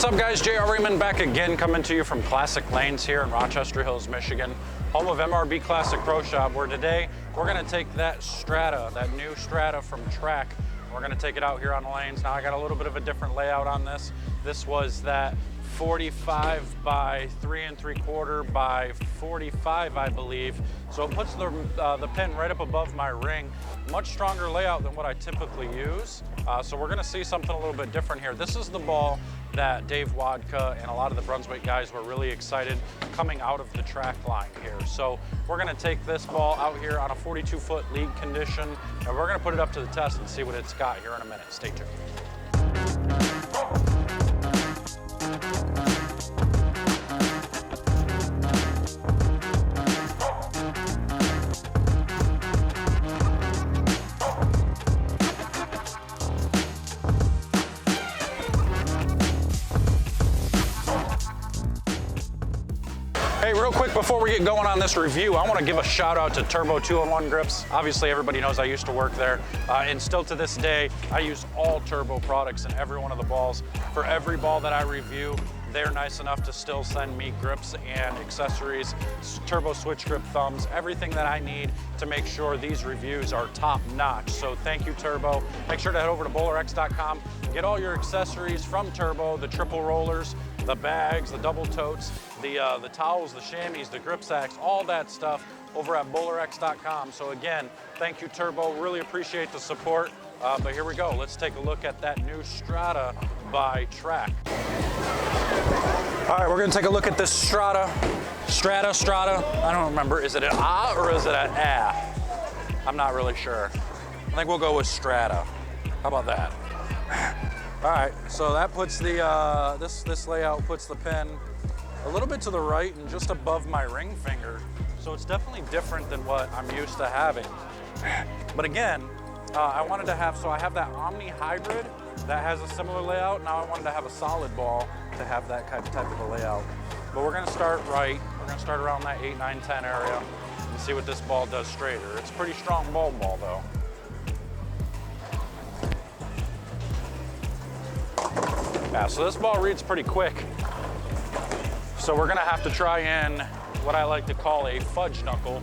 What's up guys, JR Raymond back again, coming to you from Classic Lanes here in Rochester Hills, Michigan, home of MRB Classic Pro Shop, where today we're gonna take that Strata, that new Strata from Track, we're gonna take it out here on the lanes. Now I got a little bit of a different layout on this. This was that 45 by 3 3/4 by 45, I believe. So it puts the pin right up above my ring. Much stronger layout than what I typically use. So we're gonna see something a little bit different here. This is the ball that Dave Wadka and a lot of the Brunswick guys were really excited coming out of the track line here. So we're gonna take this ball out here on a 42-foot league condition, and we're gonna put it up to the test and see what it's got here in a minute. Stay tuned. Hey, real quick before we get going on this review, I want to give a shout out to Turbo 2-in-1 Grips. Obviously everybody knows I used to work there, and still to this day I use all Turbo products in every one of the balls. For every ball that I review, they're nice enough to still send me grips and accessories, Turbo switch grip thumbs, everything that I need to make sure these reviews are top notch. So thank you, Turbo. Make sure to head over to BowlerX.com, get all your accessories from Turbo, the triple rollers, the bags, the double totes, the towels, the chamois, the grip sacks, all that stuff over at BowlerX.com. So again, thank you, Turbo. Really appreciate the support. But here we go. Let's take a look at that new Strata by Track. All right, we're gonna take a look at this Strata. Strata. I don't remember. Is it an A or is it an A? I'm not really sure. I think we'll go with Strata. How about that? All right, so that puts the, this layout puts the pin a little bit to the right and just above my ring finger. So it's definitely different than what I'm used to having. But again, I wanted to have, so I have that Omni Hybrid that has a similar layout. Now I wanted to have a solid ball to have that type of a layout. But we're gonna start right. We're gonna start around that 8, 9, 10 area and see what this ball does straighter. It's a pretty strong ball though. Yeah, so this ball reads pretty quick. So we're gonna have to try in what I like to call a fudge knuckle.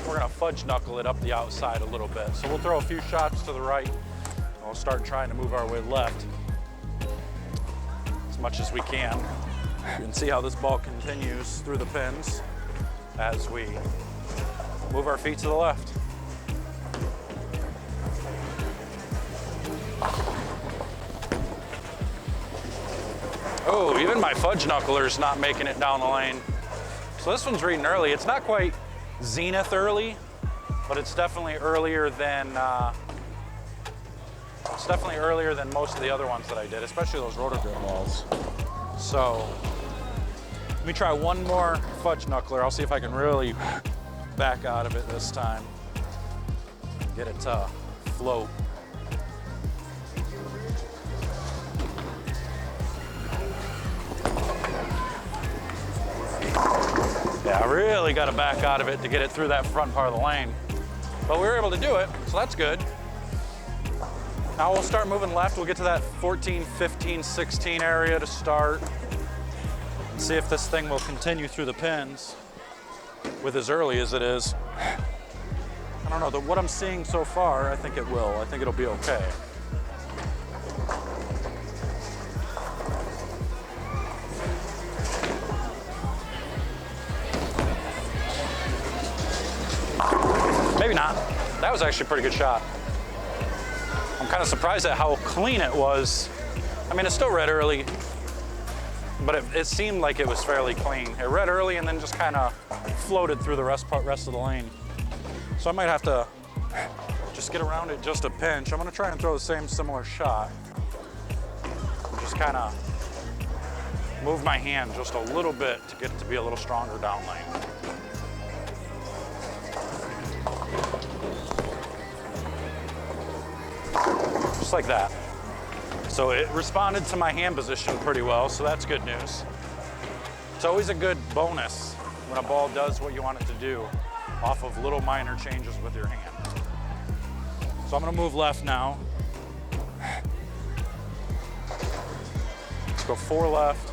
We're gonna fudge knuckle it up the outside a little bit. So we'll throw a few shots to the right, and we'll start trying to move our way left as much as we can. You can see how this ball continues through the pins as we move our feet to the left. Oh, even my fudge knuckler's not making it down the lane. So this one's reading early. It's not quite zenith early, but it's definitely earlier than most of the other ones that I did, especially those rotor grip balls. So let me try one more fudge knuckler. I'll see if I can really back out of it this time and get it to float. Yeah, I really got to back out of it to get it through that front part of the lane. But we were able to do it, so that's good. Now we'll start moving left. We'll get to that 14, 15, 16 area to start. And see if this thing will continue through the pins with as early as it is. I don't know, what I'm seeing so far, I think it will. I think it'll be okay. Maybe not. That was actually a pretty good shot. I'm kind of surprised at how clean it was. I mean, it still read early, but it seemed like it was fairly clean. It read early and then just kind of floated through the rest of the lane. So I might have to just get around it just a pinch. I'm gonna try and throw the same similar shot. Just kind of move my hand just a little bit to get it to be a little stronger down lane. Just like that. So it responded to my hand position pretty well, so that's good news. It's always a good bonus when a ball does what you want it to do off of little minor changes with your hand. So I'm gonna move left now. go 4 left.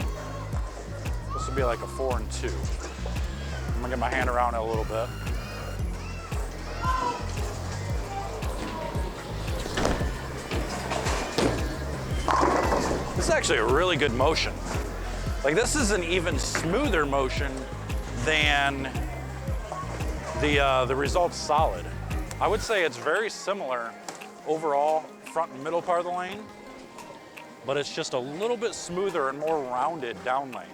This would be like a 4 and 2. I'm gonna get my hand around it a little bit. This is actually a really good motion. Like, this is an even smoother motion than the results solid. I would say it's very similar overall, front and middle part of the lane, but it's just a little bit smoother and more rounded down lane.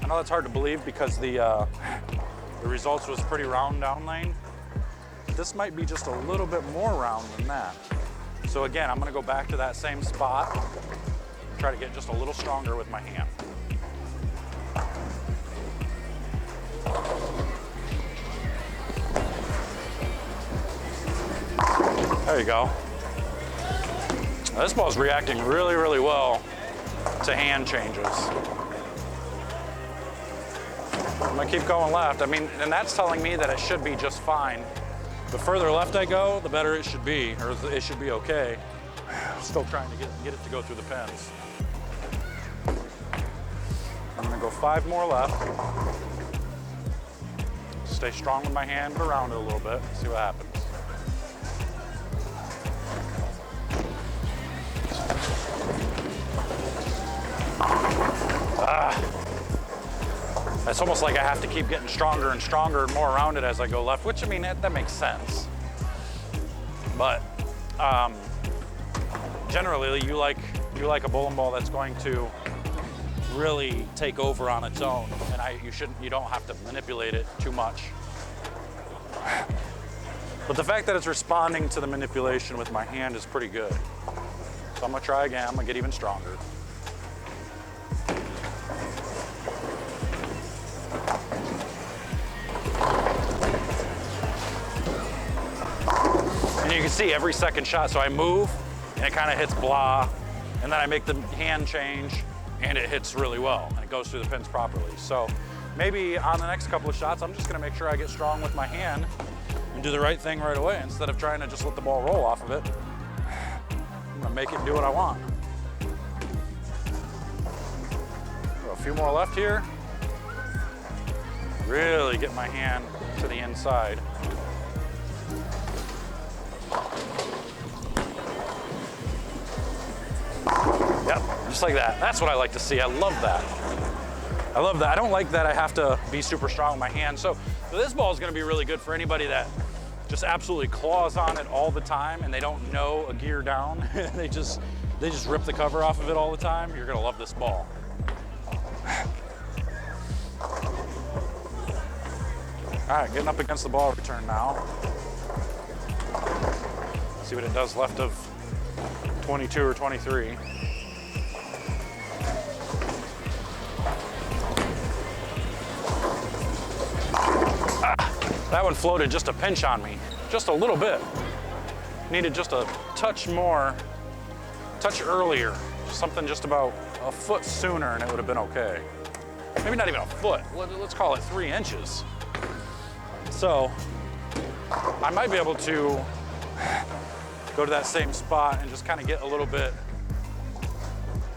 I know that's hard to believe because the results was pretty round down lane. This might be just a little bit more round than that. So again, I'm gonna go back to that same spot, try to get just a little stronger with my hand. There you go. Now, this ball's reacting really, really well to hand changes. I'm gonna keep going left. I mean, and that's telling me that it should be just fine. The further left I go, the better it should be, or it should be okay. Still trying to get it to go through the pins. I'm gonna go 5 more left. Stay strong with my hand, go around it a little bit, see what happens. It's almost like I have to keep getting stronger and stronger and more around it as I go left, which, I mean, that makes sense. But generally, you like a bowling ball that's going to really take over on its own, and you don't have to manipulate it too much. But the fact that it's responding to the manipulation with my hand is pretty good. So I'm gonna try again. I'm gonna get even stronger. And you can see every second shot, so I move and it kind of hits blah, and then I make the hand change and it hits really well and it goes through the pins properly. So maybe on the next couple of shots, I'm just gonna make sure I get strong with my hand and do the right thing right away instead of trying to just let the ball roll off of it. I'm gonna make it do what I want. A few more left here. Really get my hand to the inside. Yep, just like that. That's what I like to see. I love that. I love that. I don't like that I have to be super strong with my hand. So this ball is gonna be really good for anybody that just absolutely claws on it all the time and they don't know a gear down. they just rip the cover off of it all the time. You're gonna love this ball. All right, getting up against the ball return now. See what it does left of 22 or 23. That one floated just a pinch on me, just a little bit. Needed just a touch more, touch earlier, something just about a foot sooner and it would have been okay. Maybe not even a foot, let's call it 3 inches. So I might be able to go to that same spot and just kind of get a little bit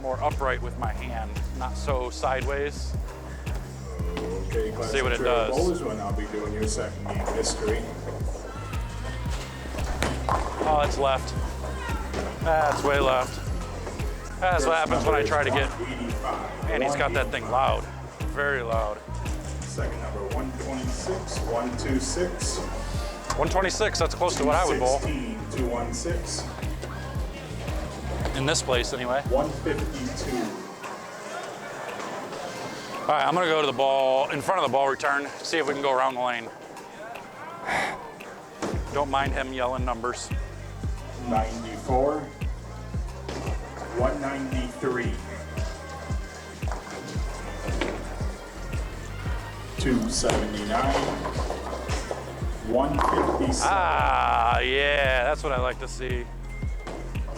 more upright with my hand, not so sideways. Okay, see what it does. Bowlers will now be doing your second game history. Oh, it's left. That's way left. That's what happens when I try to get. Man, he's got that thing loud, very loud. Second number 126, 126. 126, that's close to what I would bowl. 216. In this place, anyway. 152. All right, I'm gonna go to the ball, in front of the ball return, see if we can go around the lane. Don't mind him yelling numbers. 94. 193. 279. 157. Ah, yeah, that's what I like to see.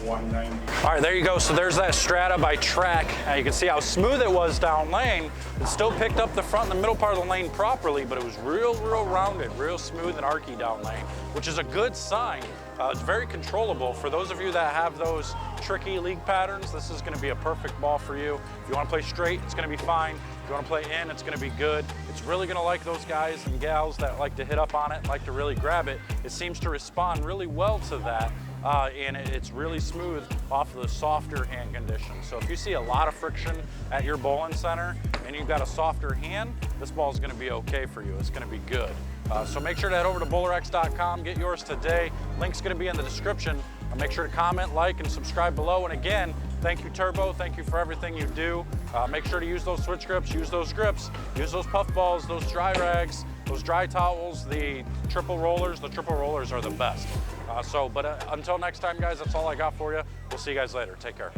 190. All right, there you go. So there's that Strata by Track. You can see how smooth it was down lane. It still picked up the front and the middle part of the lane properly, but it was real rounded, real smooth and archy down lane, which is a good sign. It's very controllable. For those of you that have those tricky league patterns, this is gonna be a perfect ball for you. If you wanna play straight, it's gonna be fine. If you wanna play in, it's gonna be good. It's really gonna like those guys and gals that like to hit up on it and like to really grab it. It seems to respond really well to that. And it's really smooth off of the softer hand conditions. So if you see a lot of friction at your bowling center and you've got a softer hand, this ball is gonna be okay for you. It's gonna be good. So make sure to head over to BowlerX.com, get yours today. Link's gonna be in the description. Make sure to comment, like, and subscribe below. And again, thank you, Turbo. Thank you for everything you do. Make sure to use those switch grips, use those grips, use those puff balls, those dry rags, those dry towels, the triple rollers. The triple rollers are the best. Until next time, guys, that's all I got for you. We'll see you guys later. Take care.